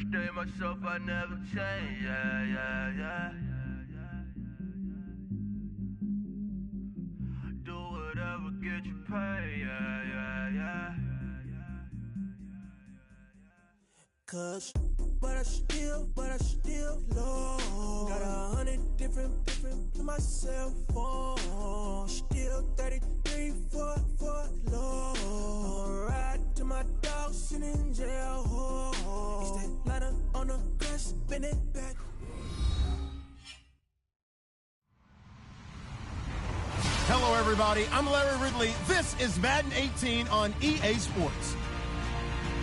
stay myself, I never change, yeah. Do whatever, get you paid, yeah. Cause, but I still low. Got 100 different in my cell phone. Still 33 for low. I'ma ride to my dog sitting in jail. It's that ladder on the grass, spin it back. Hello, everybody. I'm Larry Ridley. This is Madden 18 on EA Sports.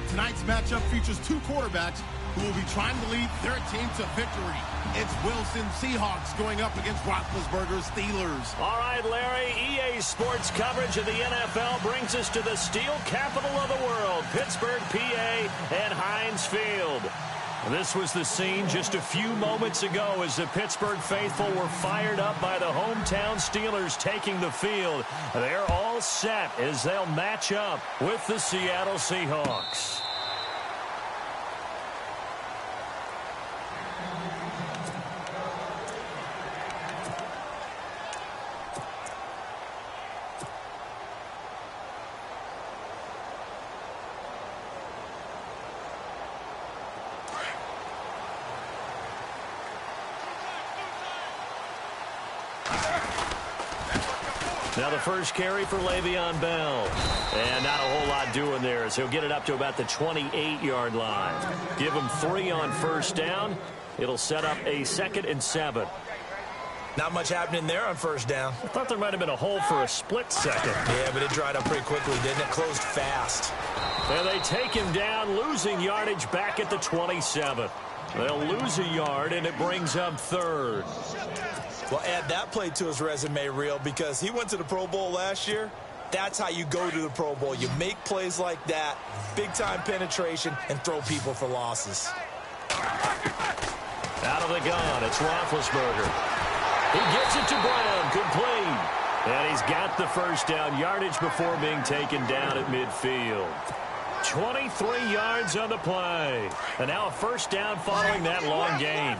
Tonight's matchup features two quarterbacks who will be trying to lead their team to victory. It's Wilson Seahawks going up against Roethlisberger's Steelers. All right, Larry, EA Sports coverage of the NFL brings us to the steel capital of the world, Pittsburgh, PA, and Heinz Field. This was the scene just a few moments ago as the Pittsburgh faithful were fired up by the hometown Steelers taking the field. They're all set as they'll match up with the Seattle Seahawks. Now the first carry for Le'Veon Bell. And not a whole lot doing there, so he'll get it up to about the 28-yard line. Give him 3 on first down. It'll set up a 2nd and 7. Not much happening there on first down. I thought there might have been a hole for a split second. Yeah, but it dried up pretty quickly, didn't it? Closed fast. And they take him down, losing yardage back at the 27. They'll lose a yard, and it brings up 3rd. Well, add that play to his resume reel because he went to the Pro Bowl last year. That's how you go to the Pro Bowl. You make plays like that, big-time penetration, and throw people for losses. Out of the gun, it's Roethlisberger. He gets it to Brown, complete. And he's got the first down yardage before being taken down at midfield. 23 yards on the play. And now a first down following that long gain.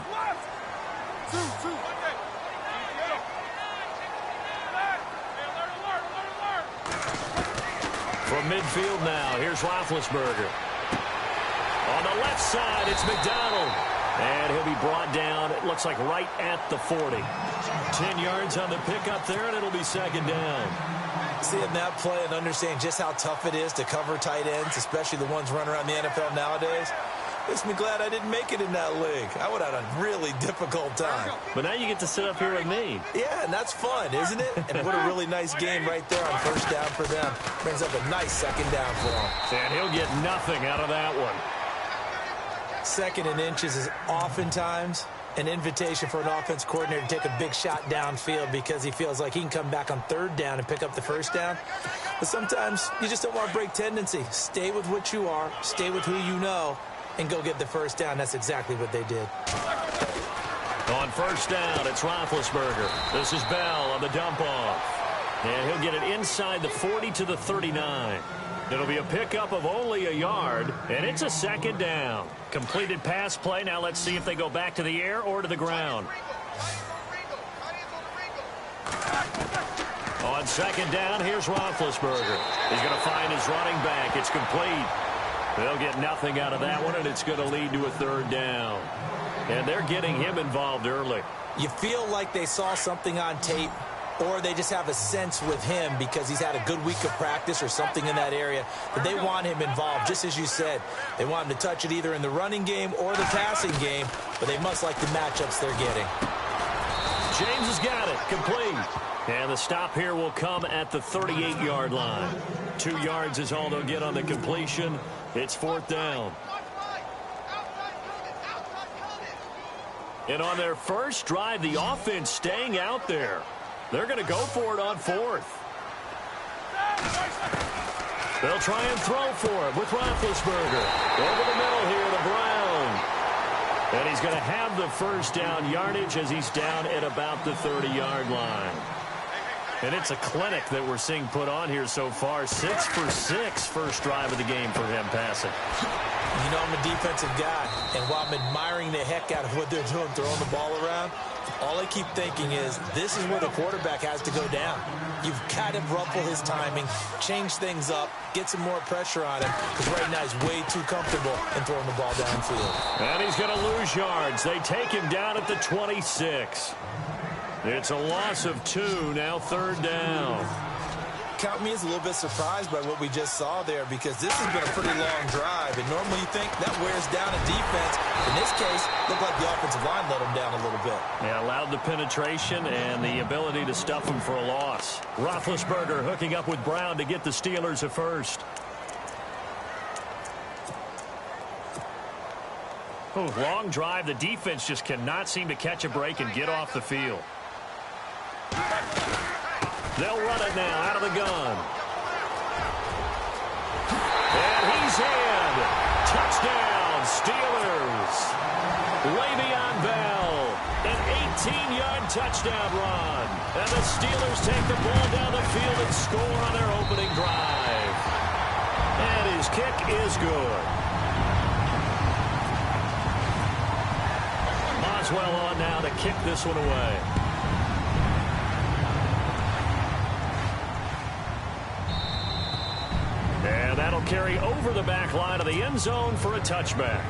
From midfield now, here's Roethlisberger. On the left side, it's McDonald. And he'll be brought down, it looks like right at the 40. 10 yards on the pickup there, and it'll be 2nd down. Seeing that play and understanding just how tough it is to cover tight ends, especially the ones running around the NFL nowadays, makes me glad I didn't make it in that league. I would have had a really difficult time. But now you get to sit up here with me. Yeah, and that's fun, isn't it? And what a really nice game right there on first down for them. Brings up a nice 2nd down for him. And he'll get nothing out of that one. 2nd and inches is oftentimes an invitation for an offense coordinator to take a big shot downfield because he feels like he can come back on 3rd down and pick up the first down. But sometimes you just don't want to break tendency. Stay with what you are, stay with who you know, and go get the first down. That's exactly what they did. On first down, it's Roethlisberger. This is Bell on the dump-off. And he'll get it inside the 40 to the 39. It'll be a pickup of only a yard, and it's a 2nd down. Completed pass play. Now let's see if they go back to the air or to the ground. On 2nd down, here's Roethlisberger. He's going to find his running back. It's complete. They'll get nothing out of that one, and it's going to lead to a 3rd down. And they're getting him involved early. You feel like they saw something on tape, or they just have a sense with him because he's had a good week of practice or something in that area that they want him involved. Just as you said, they want him to touch it either in the running game or the passing game, but they must like the matchups they're getting. James has got it. Complete. And the stop here will come at the 38-yard line. 2 yards is all they'll get on the completion. It's 4th down. And on their first drive, the offense staying out there. They're going to go for it on 4th. They'll try and throw for it with Roethlisberger. Over the middle here to Brown. And he's going to have the first down yardage as he's down at about the 30-yard line. And it's a clinic that we're seeing put on here so far. 6 for 6 first drive of the game for him passing. You know, I'm a defensive guy, and while I'm admiring the heck out of what they're doing, throwing the ball around, all I keep thinking is this is where the quarterback has to go down. You've got to ruffle his timing, change things up, get some more pressure on him, because right now he's way too comfortable in throwing the ball downfield. And he's going to lose yards. They take him down at the 26. It's a loss of 2, now 3rd down. Count me as a little bit surprised by what we just saw there, because this has been a pretty long drive, and normally you think that wears down a defense. In this case, looked like the offensive line let him down a little bit. Yeah, allowed the penetration and the ability to stuff him for a loss. Roethlisberger hooking up with Brown to get the Steelers a first. Oh, long drive. The defense just cannot seem to catch a break and get off the field. They'll run it now out of the gun. And he's in. Touchdown, Steelers. Le'Veon Bell, an 18-yard touchdown run. And the Steelers take the ball down the field and score on their opening drive. And his kick is good. Boswell on now to kick this one away. And that'll carry over the back line of the end zone for a touchback.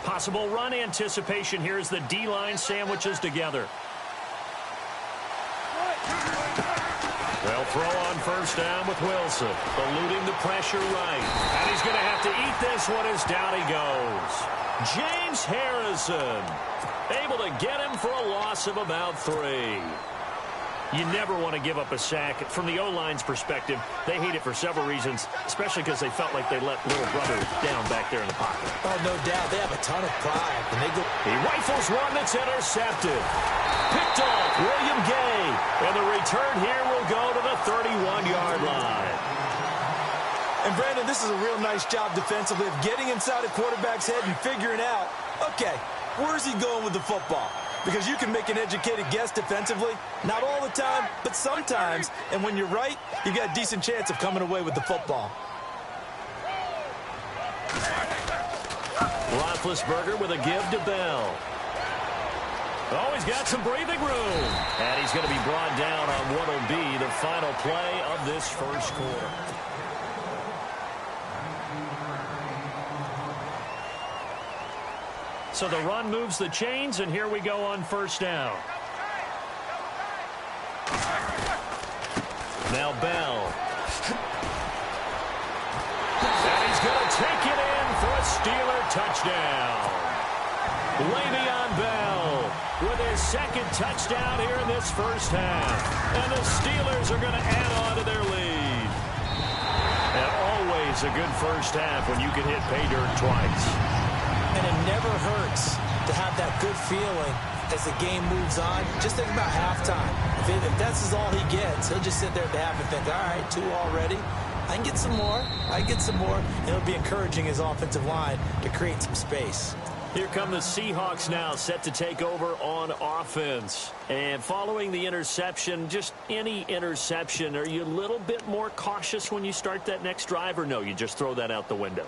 Possible run anticipation here as the D-line sandwiches together. They'll throw on first down with Wilson, eluding the pressure right. And he's going to have to eat this one as down he goes. James Harrison, able to get him for a loss of about 3. You never want to give up a sack. From the O-line's perspective, they hate it for several reasons, especially because they felt like they let little brother down back there in the pocket. Oh, no doubt. They have a ton of pride. And they go. He rifles one that's intercepted. Picked off William Gay. And the return here will go to the 31-yard line. And, Brandon, this is a real nice job defensively of getting inside a quarterback's head and figuring out, okay, where's he going with the football? Because you can make an educated guess defensively. Not all the time, but sometimes. And when you're right, you've got a decent chance of coming away with the football. Roethlisberger with a give to Bell. Oh, he's got some breathing room. And he's going to be brought down on what will be the final play of this first quarter. So the run moves the chains, and here we go on first down. Now Bell. And he's going to take it in for a Steeler touchdown. Le'Veon Bell with his second touchdown here in this first half. And the Steelers are going to add on to their lead. And always a good first half when you can hit pay dirt twice. And it never hurts to have that good feeling as the game moves on. Just think about halftime. If that's all he gets, he'll just sit there at the half and think, all right, 2 already. I can get some more. I can get some more. And it'll be encouraging his offensive line to create some space. Here come the Seahawks now, set to take over on offense. And following the interception, just any interception, are you a little bit more cautious when you start that next drive, or no, you just throw that out the window?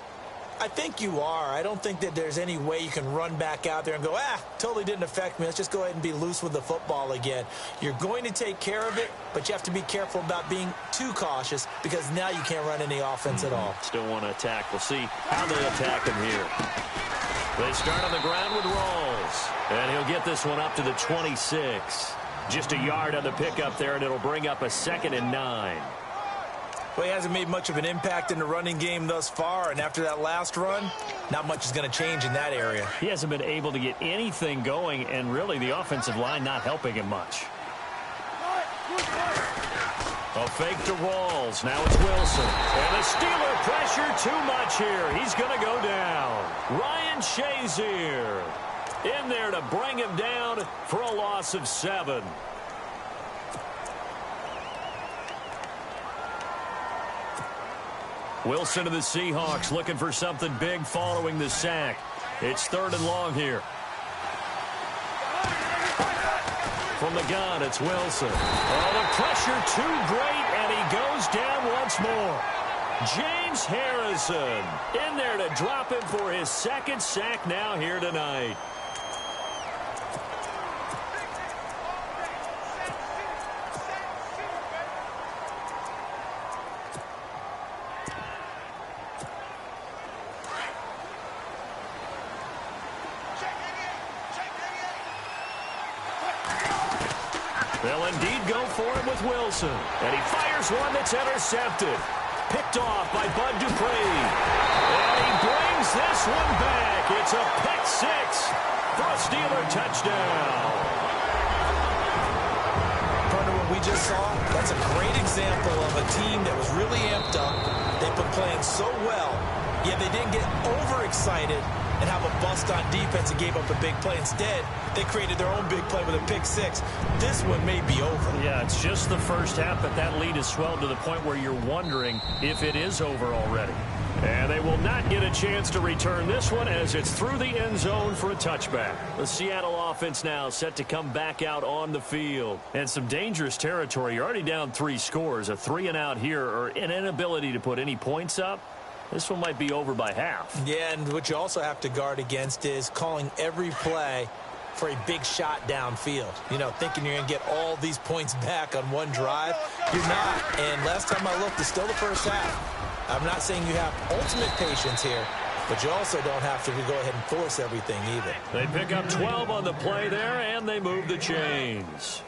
I think you are. I don't think that there's any way you can run back out there and go, totally didn't affect me. Let's just go ahead and be loose with the football again. You're going to take care of it, but you have to be careful about being too cautious because now you can't run any offense at all. Still want to attack. We'll see how they attack him here. They start on the ground with Rawls, and he'll get this one up to the 26. Just a yard on the pickup there, and it'll bring up a 2nd and 9. Well, he hasn't made much of an impact in the running game thus far, and after that last run, not much is going to change in that area. He hasn't been able to get anything going, and really the offensive line not helping him much. A fake to Rawls. Now it's Wilson. And the Steeler pressure too much here. He's going to go down. Ryan Shazier in there to bring him down for a loss of 7. Wilson to the Seahawks looking for something big following the sack. It's 3rd and long here. From the gun, it's Wilson. Oh, the pressure too great, and he goes down once more. James Harrison in there to drop him for his 2nd sack now here tonight. They'll indeed go for it with Wilson. And he fires one that's intercepted. Picked off by Bud Dupree. And he brings this one back. It's a pick 6 for a Steeler touchdown. Partner, what we just saw, that's a great example of a team that was really amped up. They've been playing so well, yet they didn't get overexcited and have a bust on defense and gave up a big play. Instead, they created their own big play with a pick 6. This one may be over. Yeah, it's just the first half, but that lead has swelled to the point where you're wondering if it is over already. And they will not get a chance to return this one as it's through the end zone for a touchback. The Seattle offense now set to come back out on the field. And some dangerous territory. You're already down 3 scores. A 3-and-out here or an inability to put any points up. This one might be over by half. Yeah, and what you also have to guard against is calling every play for a big shot downfield. You know, thinking you're going to get all these points back on one drive. You're not. And last time I looked, it's still the first half. I'm not saying you have ultimate patience here, but you also don't have to go ahead and force everything either. They pick up 12 on the play there, and they move the chains.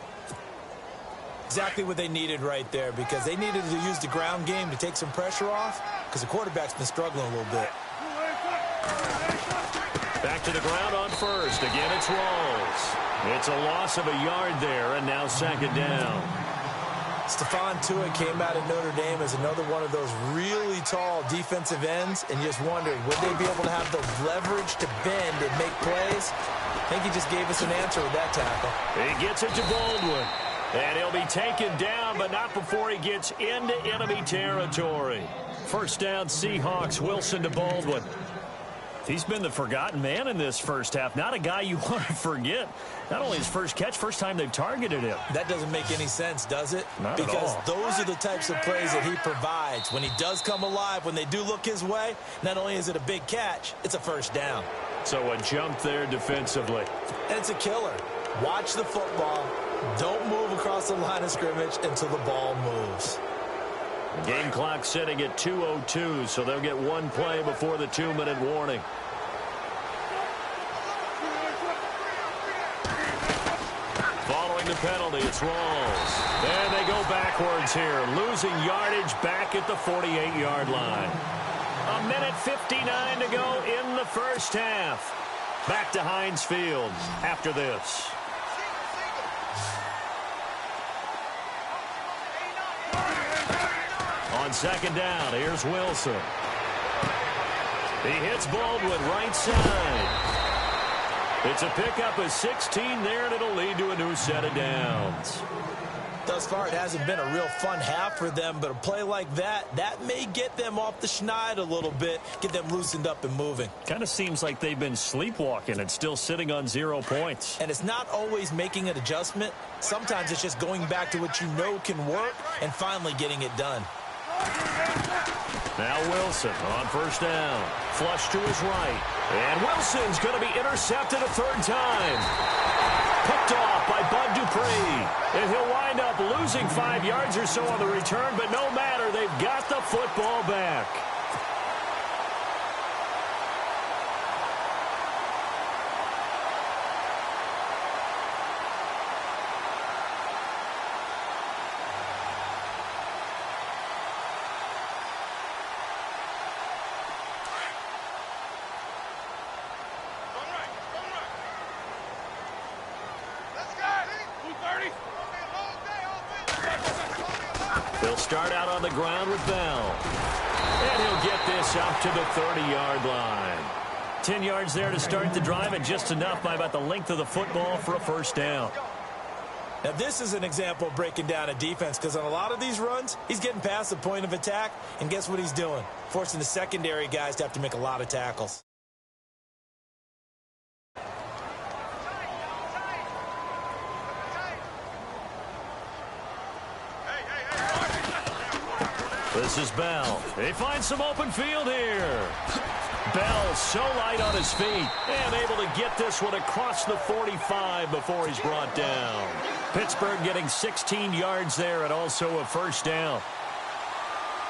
Exactly what they needed right there, because they needed to use the ground game to take some pressure off, because the quarterback's been struggling a little bit. Back to the ground on first. Again, it's Rawls. It's a loss of a yard there, and now 2nd down. Stephon Tuitt came out of Notre Dame as another one of those really tall defensive ends, and you just wondered, would they be able to have the leverage to bend and make plays? I think he just gave us an answer with that tackle. He gets it to Baldwin. And he'll be taken down, but not before he gets into enemy territory. 1st down, Seahawks. Wilson to Baldwin. He's been the forgotten man in this first half. Not a guy you want to forget. Not only his first catch, first time they've targeted him. That doesn't make any sense, does it? Not because at all. Those are the types of plays that he provides. When he does come alive, when they do look his way, not only is it a big catch, it's a 1st down. So a jump there defensively. And it's a killer. Watch the football. Don't move across the line of scrimmage until the ball moves. Game clock sitting at 2:02, so they'll get one play before the 2-minute warning. Following the penalty, it's Rawls. And they go backwards here, losing yardage back at the 48-yard line. 1:59 to go in the first half. Back to Heinz Field after this. On 2nd down, here's Wilson. He hits Baldwin right side. It's a pickup of 16 there, and it'll lead to a new set of downs. Thus far, it hasn't been a real fun half for them, but a play like that may get them off the schneid a little bit, get them loosened up and moving. Kind of seems like they've been sleepwalking and still sitting on 0 points. And it's not always making an adjustment. Sometimes it's just going back to what you know can work and finally getting it done. Now Wilson on 1st down. Flush to his right. And Wilson's going to be intercepted a 3rd time. Picked off by Bud Dupree. And he'll wind up losing 5 yards or so on the return, but no matter, they've got the football back. They'll start out on the ground with Bell. And he'll get this up to the 30-yard line. 10 yards there to start the drive, and just enough by about the length of the football for a 1st down. Now, this is an example of breaking down a defense because on a lot of these runs, he's getting past the point of attack, and guess what he's doing? Forcing the secondary guys to have to make a lot of tackles. This is Bell. They find some open field here. Bell so light on his feet and able to get this one across the 45 before he's brought down. Pittsburgh getting 16 yards there and also a first down.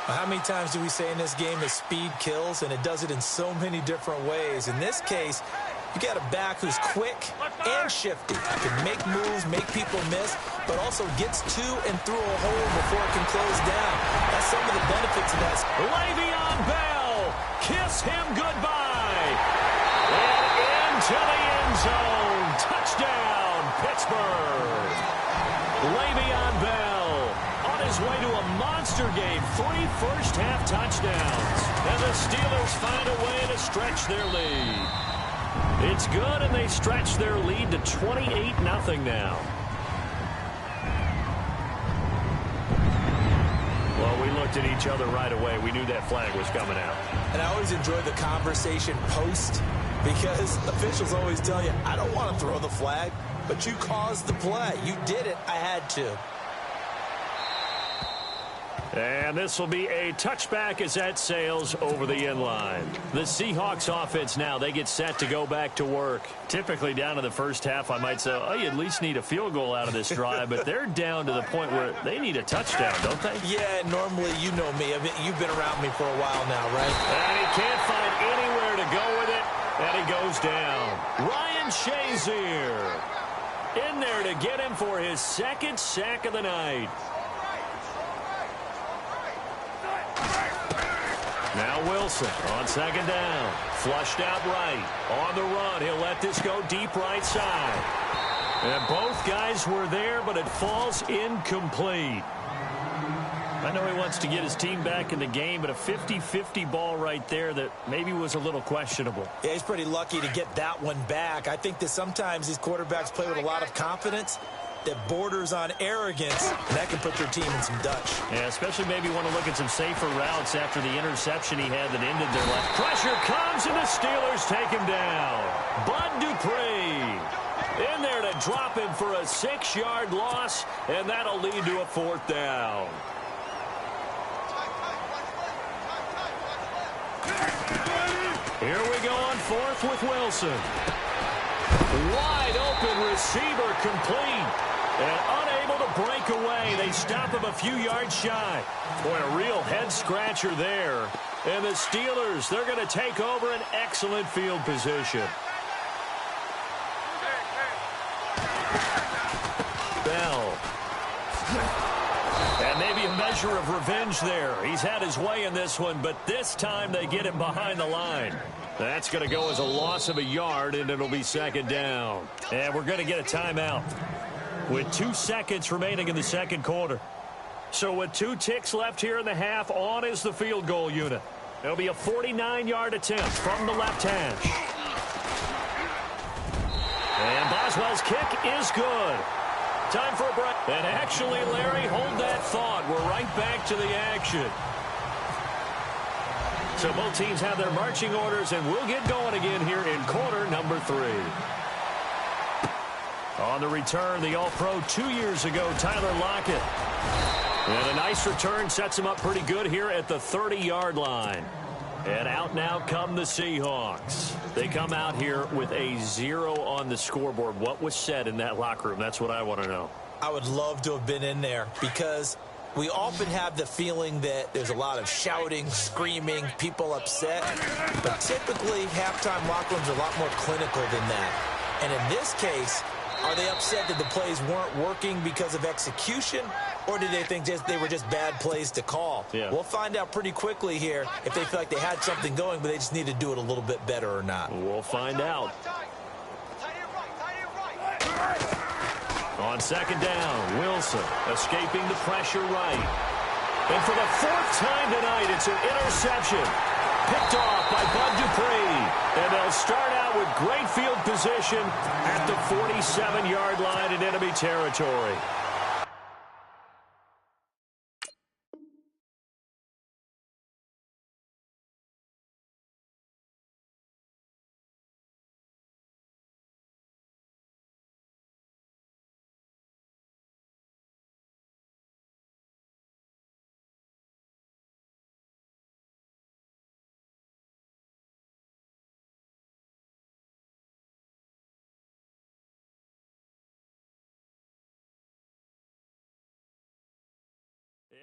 How many times do we say in this game that speed kills, and it does it in so many different ways? In this case, you got a back who's quick and shifty. Can make moves, make people miss, but also gets to and through a hole before it can close down. That's some of the benefits of that. Le'Veon Bell, kiss him goodbye. And into the end zone. Touchdown, Pittsburgh. Le'Veon Bell on his way to a monster game. 3 first-half touchdowns. And the Steelers find a way to stretch their lead. It's good, and they stretch their lead to 28-0 now. Well, we looked at each other right away. We knew that flag was coming out. And I always enjoy the conversation post because officials always tell you, I don't want to throw the flag, but you caused the play. You did it. I had to. And this will be a touchback as that sails over the end line. The Seahawks offense now, they get set to go back to work. Typically down to the first half, I might say, oh, you at least need a field goal out of this drive, but they're down to the point where they need a touchdown, don't they? Yeah, normally, you know me. You've been around me for a while now, right? And he can't find anywhere to go with it, and he goes down. Ryan Shazier in there to get him for his second sack of the night. Now Wilson on second down. Flushed out right. On the run. He'll let this go deep right side. And both guys were there, but it falls incomplete. I know he wants to get his team back in the game, but a 50-50 ball right there that maybe was a little questionable. Yeah, he's pretty lucky to get that one back. I think that sometimes these quarterbacks play with a lot of confidence that borders on arrogance, and that can put your team in some Dutch. Yeah, especially maybe want to look at some safer routes after the interception he had that ended their life. Pressure comes, and the Steelers take him down. Bud Dupree in there to drop him for a 6-yard loss, and that'll lead to a 4th down. Here we go on 4th with Wilson. Wide open receiver complete. And unable to break away. They stop him a few yards shy. Boy, a real head-scratcher there. And the Steelers, they're going to take over an excellent field position. Bell. And maybe a measure of revenge there. He's had his way in this one, but this time they get him behind the line. That's going to go as a loss of a yard, and it'll be second down. And we're going to get a timeout with 2 seconds remaining in the second quarter. So with 2 ticks left here in the half, on is the field goal unit. It'll be a 49-yard attempt from the left hash. And Boswell's kick is good. Time for a break. And actually, Larry, hold that thought. We're right back to the action. So both teams have their marching orders, and we'll get going again here in quarter number 3. On the return, the All-Pro 2 years ago, Tyler Lockett. And a nice return sets him up pretty good here at the 30-yard line. And out now come the Seahawks. They come out here with a 0 on the scoreboard. What was said in that locker room? That's what I want to know. I would love to have been in there because we often have the feeling that there's a lot of shouting, screaming, people upset. But typically, halftime locker rooms are a lot more clinical than that. And in this case, are they upset that the plays weren't working because of execution, or do they think they were just bad plays to call? Yeah. We'll find out pretty quickly here if they feel like they had something going, but they just need to do it a little bit better or not. We'll find out. On second down, Wilson escaping the pressure right. And for the 4th time tonight, it's an interception. picked off by Bud Dupree. And they'll start out with great field position at the 47-yard line in enemy territory.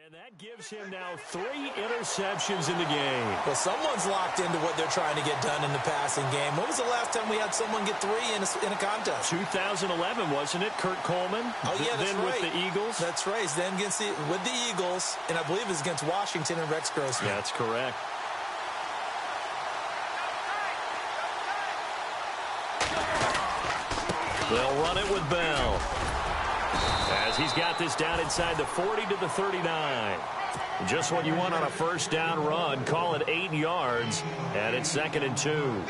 And that gives him now 3 interceptions in the game. Well, someone's locked into what they're trying to get done in the passing game. When was the last time we had someone get 3 in a contest? 2011, wasn't it? Kurt Coleman? Oh, yeah, that's then right. with the Eagles? That's right. Then with the Eagles, and I believe it's against Washington and Rex Grossman. That's correct. They'll run it with Bell, as he's got this down inside the 40 to the 39. Just what you want on a first down run. Call it 8 yards, and it's 2nd and 2.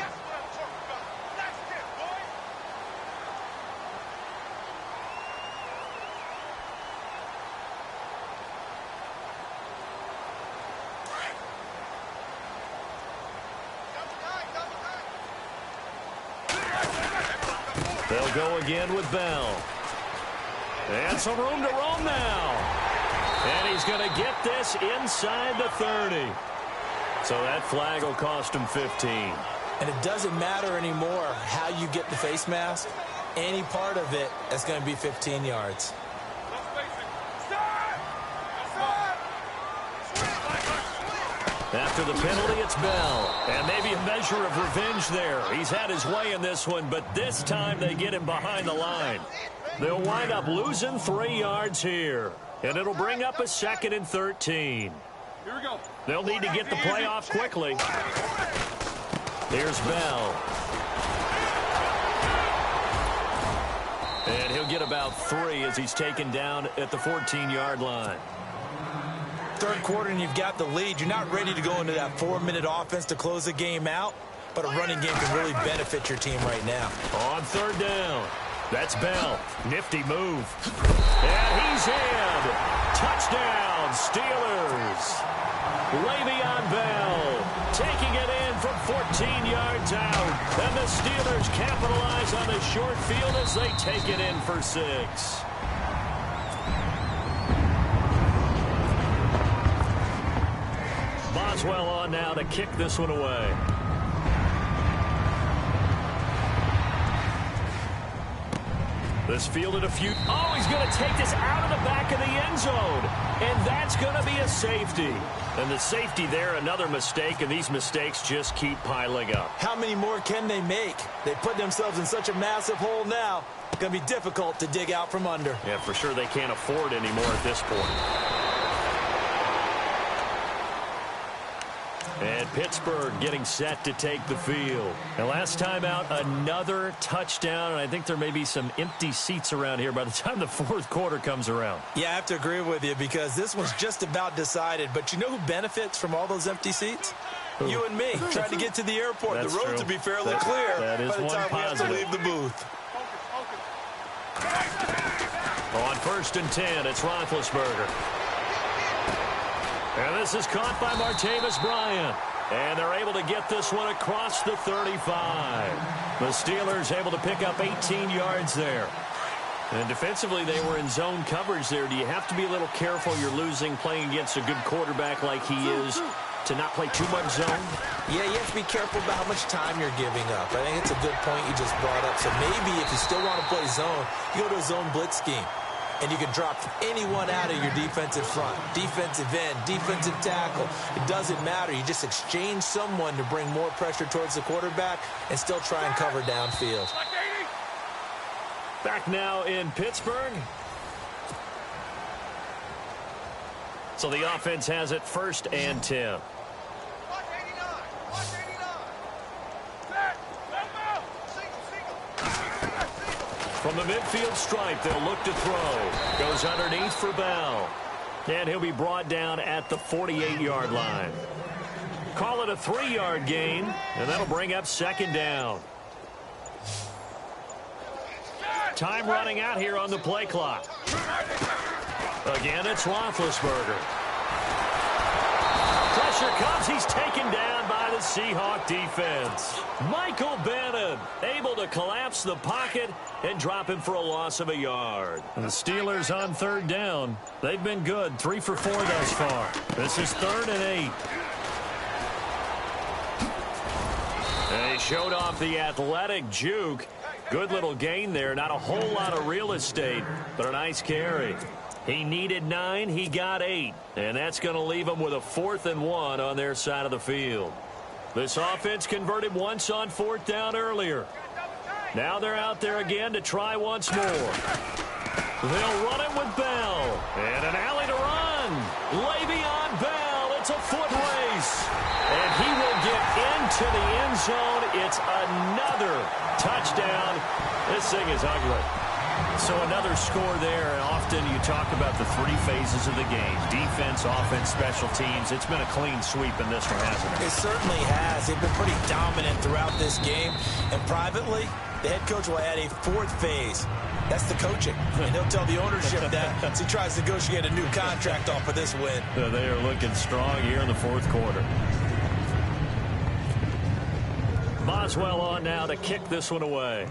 They'll go again with Bell. And some room to roam now. And he's going to get this inside the 30. So that flag will cost him 15. And it doesn't matter anymore how you get the face mask. Any part of it is going to be 15 yards. After the penalty, it's Bell. And maybe a measure of revenge there. He's had his way in this one, but this time they get him behind the line. They'll wind up losing 3 yards here. And it'll bring up a 2nd and 13. Here we go. They'll need to get the play off quickly. Here's Bell. And he'll get about 3 as he's taken down at the 14-yard line. Third quarter and you've got the lead. You're not ready to go into that 4-minute offense to close the game out, but a running game can really benefit your team right now. On 3rd down, that's Bell. Nifty move. And he's in. Touchdown, Steelers. Le'Veon Bell taking it in from 14 yards out. And the Steelers capitalize on the short field as they take it in for 6. Boswell on now to kick this one away. This fielded a few. Oh, he's going to take this out of the back of the end zone. And that's going to be a safety. And the safety there, another mistake, and these mistakes just keep piling up. How many more can they make? They put themselves in such a massive hole now. It's going to be difficult to dig out from under. Yeah, for sure they can't afford anymore at this point. And Pittsburgh getting set to take the field. And last time out, another touchdown. And I think there may be some empty seats around here by the time the 4th quarter comes around. Yeah, I have to agree with you because this one's just about decided. But you know who benefits from all those empty seats? Who? You and me. Trying to get to the airport. That's the roads true. will be fairly clear that is by the one time positive. we have to leave the booth. On 1st and 10, it's Roethlisberger. And this is caught by Martavis Bryant. And they're able to get this one across the 35. The Steelers able to pick up 18 yards there. And defensively, they were in zone coverage there. Do you have to be a little careful? You're losing playing against a good quarterback like he is to not play too much zone? Yeah, you have to be careful about how much time you're giving up. I think it's a good point you just brought up. So maybe if you still want to play zone, you go to a zone blitz scheme. And you can drop anyone out of your defensive front. Defensive end, defensive tackle. It doesn't matter. You just exchange someone to bring more pressure towards the quarterback and still try and cover downfield. Back now in Pittsburgh. So the offense has it 1st and 10. From the midfield stripe, they'll look to throw. Goes underneath for Bell. And he'll be brought down at the 48-yard line. call it a 3-yard gain, and that'll bring up second down. Time running out here on the play clock. Again, it's Roethlisberger. Pressure comes. He's taken down by the Seahawk defense. Michael Bannon able to collapse the pocket and drop him for a loss of a yard. And the Steelers on third down. They've been good. 3 for 4 thus far. This is 3rd and 8. And he showed off the athletic juke. Good little gain there. Not a whole lot of real estate, but a nice carry. He needed 9. He got 8. And that's going to leave him with a 4th and 1 on their side of the field. This offense converted once on 4th down earlier. Now they're out there again to try once more. They'll run it with Bell. And an alley to run. Le'Veon Bell. It's a foot race. And he will get into the end zone. It's another touchdown. This thing is ugly. So another score there, and often you talk about the 3 phases of the game. Defense, offense, special teams. It's been a clean sweep in this one, hasn't it? It certainly has. They've been pretty dominant throughout this game. And privately, the head coach will add a 4th phase. That's the coaching. And he'll tell the ownership that as he tries to negotiate a new contract off of this win. They are looking strong here in the 4th quarter. Boswell on now to kick this one away.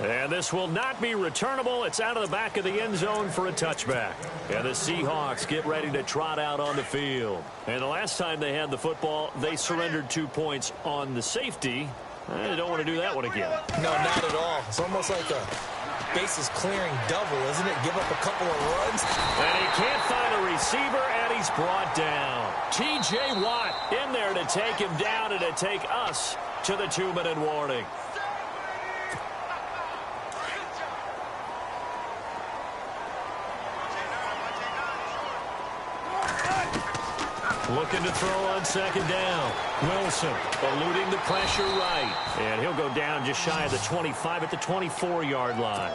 And this will not be returnable. It's out of the back of the end zone for a touchback. And the Seahawks get ready to trot out on the field. And the last time they had the football, they surrendered 2 points on the safety. They don't want to do that one again. No, not at all. It's almost like a bases clearing double, isn't it? Give up a couple of runs. And he can't find a receiver, and he's brought down. T.J. Watt in there to take him down and to take us to the 2-minute warning. Looking to throw on second down. Wilson eluding the pressure right. And he'll go down just shy of the 25 at the 24-yard line.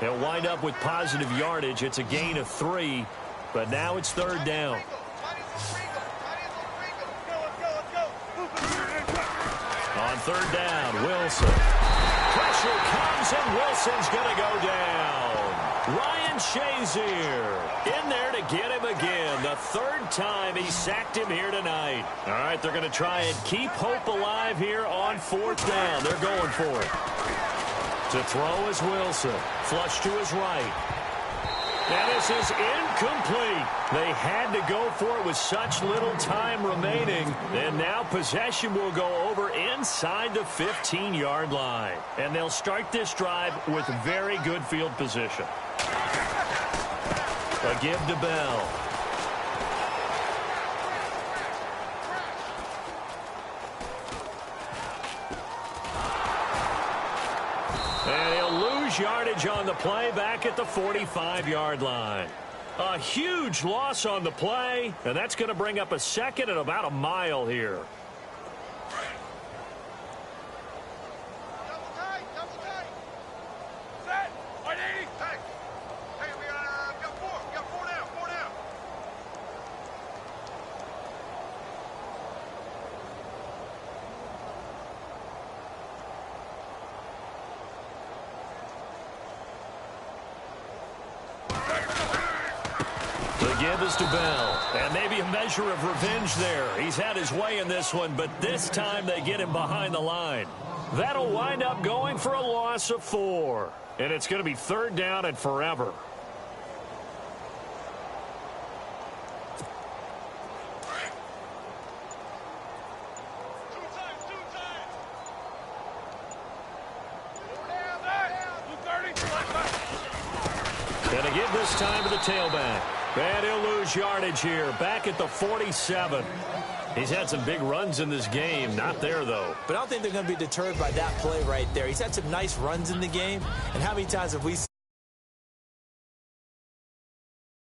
He'll wind up with positive yardage. It's a gain of 3, but now it's 3rd down. On 3rd down, Wilson. Pressure comes, and Wilson's going to go down. Ryan Shazier in there to get him again. The 3rd time he sacked him here tonight. All right, they're going to try and keep hope alive here on 4th down. They're going for it. To throw is Wilson. Flush to his right. And this is incomplete. They had to go for it with such little time remaining. And now possession will go over inside the 15-yard line. And they'll start this drive with very good field position. A give to Bell. And he'll lose yardage on the play back at the 45-yard line. A huge loss on the play, and that's going to bring up a 2nd and about a mile here. Give is to Bell, and maybe a measure of revenge there. He's had his way in this one, but this time they get him behind the line. That'll wind up going for a loss of 4, and it's going to be 3rd down and forever. Gonna give this time to the tailback. And he'll lose yardage here, back at the 47. He's had some big runs in this game. Not there, though. But I don't think they're going to be deterred by that play right there. He's had some nice runs in the game. And how many times have we seen